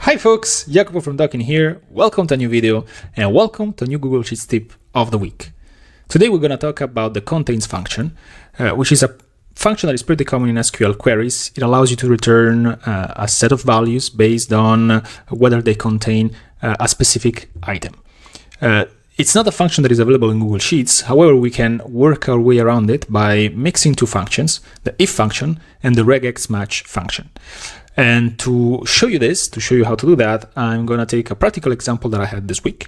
Hi folks, Jacopo from Dokin here. Welcome to a new video and welcome to a new Google Sheets tip of the week. Today we're going to talk about the contains function, which is a function that is pretty common in SQL queries. It allows you to return a set of values based on whether they contain a specific item. It's not a function that is available in Google Sheets. However, we can work our way around it by mixing two functions, the if function and the REGEXMATCH function. And to show you this, to show you how to do that, I'm going to take a practical example that I had this week,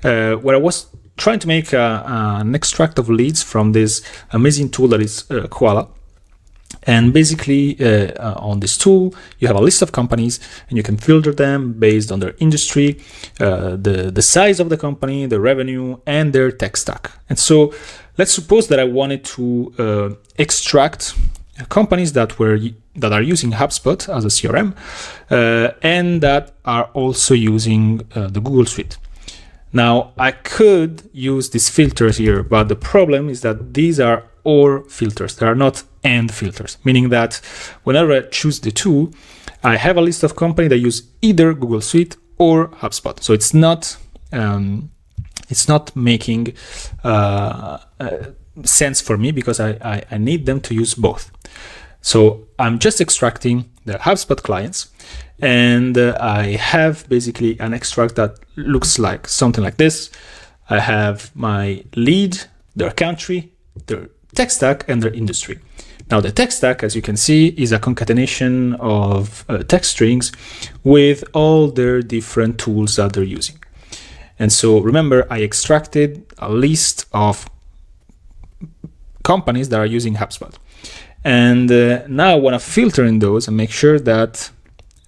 where I was trying to make an extract of leads from this amazing tool that is Koala. And basically, on this tool, you have a list of companies and you can filter them based on their industry, the size of the company, the revenue, and their tech stack. And so let's suppose that I wanted to extract companies that are using HubSpot as a CRM and that are also using the Google Suite. Now, I could use these filters here, but the problem is that these are or filters. They are not and filters, meaning that whenever I choose the two, I have a list of companies that use either Google Suite or HubSpot. So it's not making sense for me because I need them to use both. So I'm just extracting the HubSpot clients, and I have basically an extract that looks like something like this. I have my lead, their country, their tech stack, and their industry. Now the tech stack, as you can see, is a concatenation of text strings with all their different tools that they're using. And so remember, I extracted a list of companies that are using HubSpot. And now I want to filter in those and make sure that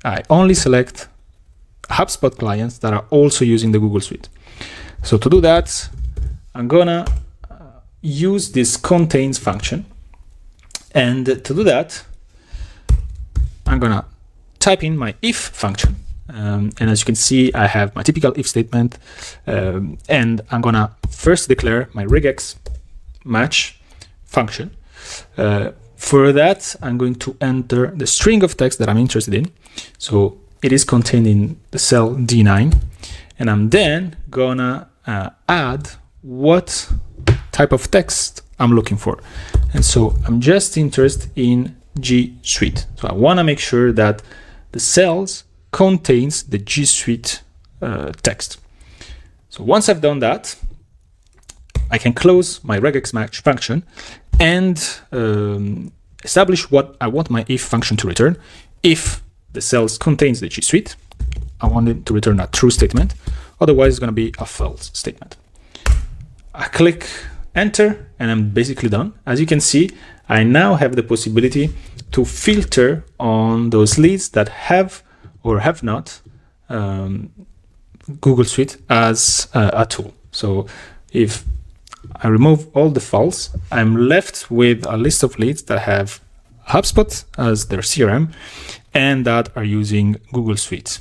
I only select HubSpot clients that are also using the Google Suite. So to do that, I'm gonna use this contains function. And to do that, I'm gonna type in my if function. And as you can see, I have my typical if statement. And I'm gonna first declare my REGEXMATCH function. For that, I'm going to enter the string of text that I'm interested in. So it is contained in the cell D9. And I'm then gonna add what type of text I'm looking for. And so I'm just interested in G Suite. So I wanna make sure that the cells contains the G Suite text. So once I've done that, I can close my REGEXMATCH function and establish what I want my if function to return. If the cells contains the G Suite, I want it to return a true statement. Otherwise, it's going to be a false statement. I click enter and I'm basically done. As you can see, I now have the possibility to filter on those leads that have or have not Google Suite as a tool. So if I remove all the false, I'm left with a list of leads that have HubSpot as their CRM and that are using Google Suite.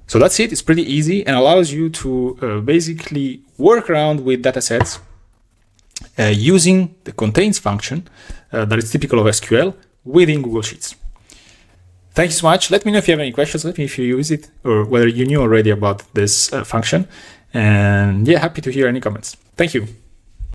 So that's it. It's pretty easy and allows you to basically work around with data sets using the contains function that is typical of SQL within Google Sheets. Thank you so much. Let me know if you have any questions. Let me know if you use it or whether you knew already about this function. And yeah, happy to hear any comments. Thank you.